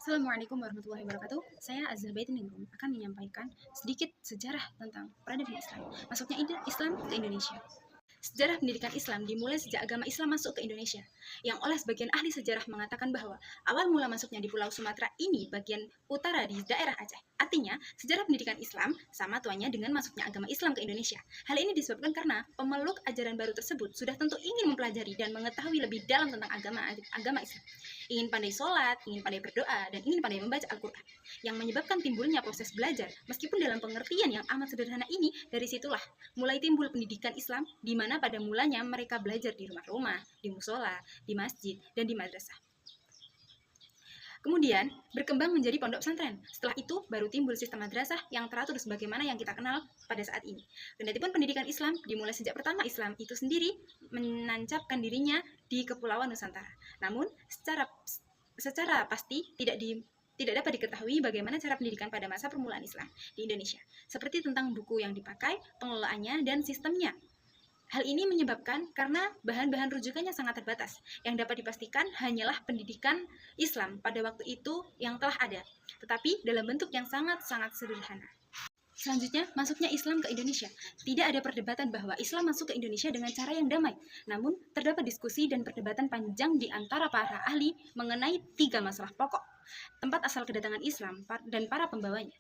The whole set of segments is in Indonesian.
Assalamualaikum warahmatullahi wabarakatuh. Saya Azhar Baitiningrum akan menyampaikan sedikit sejarah tentang peradaban Islam. Masuknya Islam ke Indonesia. Sejarah pendidikan Islam dimulai sejak agama Islam masuk ke Indonesia, yang oleh sebagian ahli sejarah mengatakan bahwa awal mula masuknya di Pulau Sumatera ini bagian utara di daerah Aceh. Artinya, sejarah pendidikan Islam sama tuanya dengan masuknya agama Islam ke Indonesia. Hal ini disebabkan karena pemeluk ajaran baru tersebut sudah tentu ingin mempelajari dan mengetahui lebih dalam tentang agama Islam. Ingin pandai sholat, ingin pandai berdoa, dan ingin pandai membaca Al-Quran. Yang menyebabkan timbulnya proses belajar, meskipun dalam pengertian yang amat sederhana ini, dari situlah mulai timbul pendidikan Islam, di mana pada mulanya mereka belajar di rumah-rumah, di musola, di masjid, dan di madrasah. Kemudian berkembang menjadi pondok pesantren. Setelah itu baru timbul sistem madrasah yang teratur sebagaimana yang kita kenal pada saat ini. Kendatipun pendidikan Islam dimulai sejak pertama Islam itu sendiri menancapkan dirinya di Kepulauan Nusantara. Namun secara pasti tidak dapat diketahui bagaimana cara pendidikan pada masa permulaan Islam di Indonesia, seperti tentang buku yang dipakai, pengelolaannya, dan sistemnya. Hal ini menyebabkan karena bahan-bahan rujukannya sangat terbatas. Yang dapat dipastikan hanyalah pendidikan Islam pada waktu itu yang telah ada, tetapi dalam bentuk yang sangat-sangat sederhana. Selanjutnya, masuknya Islam ke Indonesia. Tidak ada perdebatan bahwa Islam masuk ke Indonesia dengan cara yang damai. Namun, terdapat diskusi dan perdebatan panjang di antara para ahli mengenai 3 masalah pokok: tempat asal kedatangan Islam dan para pembawanya.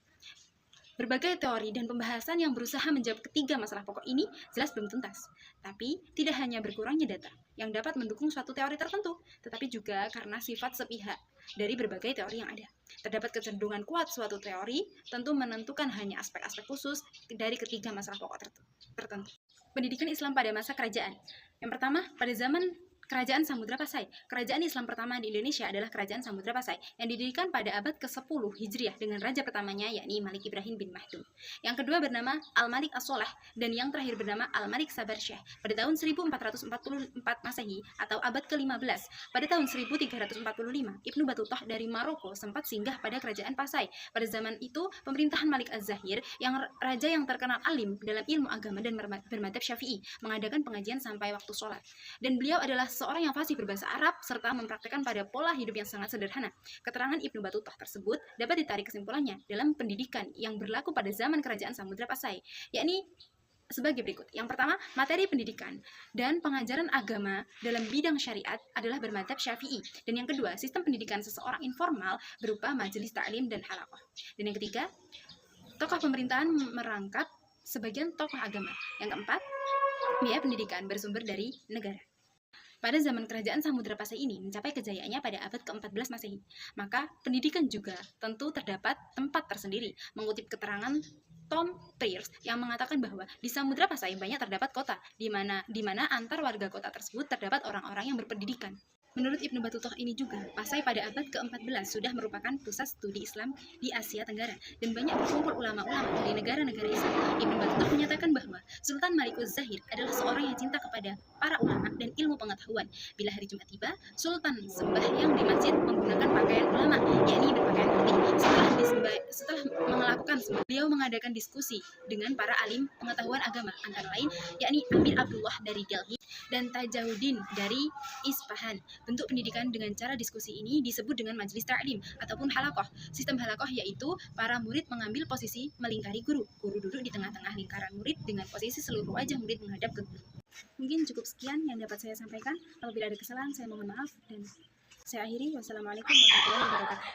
Berbagai teori dan pembahasan yang berusaha menjawab ketiga masalah pokok ini jelas belum tuntas. Tapi, tidak hanya berkurangnya data yang dapat mendukung suatu teori tertentu, tetapi juga karena sifat sepihak dari berbagai teori yang ada. Terdapat kecenderungan kuat suatu teori tentu menentukan hanya aspek-aspek khusus dari ketiga masalah pokok tertentu. Pendidikan Islam pada masa kerajaan. Yang pertama, pada zaman Kerajaan Samudra Pasai. Kerajaan Islam pertama di Indonesia adalah Kerajaan Samudra Pasai yang didirikan pada abad ke-10 Hijriah dengan raja pertamanya yakni Malik Ibrahim bin Mahdum. Yang kedua bernama Al-Malik As-Soleh dan yang terakhir bernama Al-Malik Sabar Syekh pada tahun 1444 Masehi atau abad ke-15. Pada tahun 1345, Ibnu Battuta dari Maroko sempat singgah pada Kerajaan Pasai. Pada zaman itu, pemerintahan Malik Az-Zahir yang raja yang terkenal alim dalam ilmu agama dan bermadzhab Syafi'i mengadakan pengajian sampai waktu sholat. Dan beliau adalah seorang yang fasih berbahasa Arab serta mempraktikkan pada pola hidup yang sangat sederhana. Keterangan Ibnu Battuta tersebut dapat ditarik kesimpulannya dalam pendidikan yang berlaku pada zaman Kerajaan Samudra Pasai, yakni sebagai berikut. Yang pertama, materi pendidikan dan pengajaran agama dalam bidang syariat adalah bermadzhab Syafi'i. Dan yang kedua, sistem pendidikan seseorang informal berupa majelis ta'lim dan halaqah. Dan yang ketiga, tokoh pemerintahan merangkap sebagian tokoh agama. Yang keempat, biaya pendidikan bersumber dari negara. Pada zaman Kerajaan Samudra Pasai ini mencapai kejayaannya pada abad ke-14 Masehi. Maka pendidikan juga tentu terdapat tempat tersendiri. Mengutip keterangan Tom Peirce yang mengatakan bahwa di Samudra Pasai banyak terdapat kota, di mana antar warga kota tersebut terdapat orang-orang yang berpendidikan. Menurut Ibnu Battuta ini juga, Pasai pada abad ke-14 sudah merupakan pusat studi Islam di Asia Tenggara dan banyak berkumpul ulama-ulama dari negara-negara Islam. Ibnu Battuta menyatakan bahwa Sultan Malik Az-Zahir adalah seorang yang cinta kepada para ulama dan ilmu pengetahuan. Bila hari Jumat tiba, Sultan sembahyang di masjid menggunakan pakaian ulama, yakni berpakaian putih. Setelah melakukan sembahyang, beliau mengadakan diskusi dengan para alim pengetahuan agama, antara lain yakni Amir Abdullah dari Delhi dan Tajahuddin dari Isfahan. Bentuk pendidikan dengan cara diskusi ini disebut dengan majelis ta'lim ataupun halaqah. Sistem halaqah yaitu para murid mengambil posisi melingkari guru. Guru duduk di tengah-tengah lingkaran murid dengan posisi seluruh wajah murid menghadap ke guru. Mungkin cukup sekian yang dapat saya sampaikan. Apabila ada kesalahan, saya mohon maaf dan saya akhiri. Wassalamualaikum warahmatullahi wabarakatuh.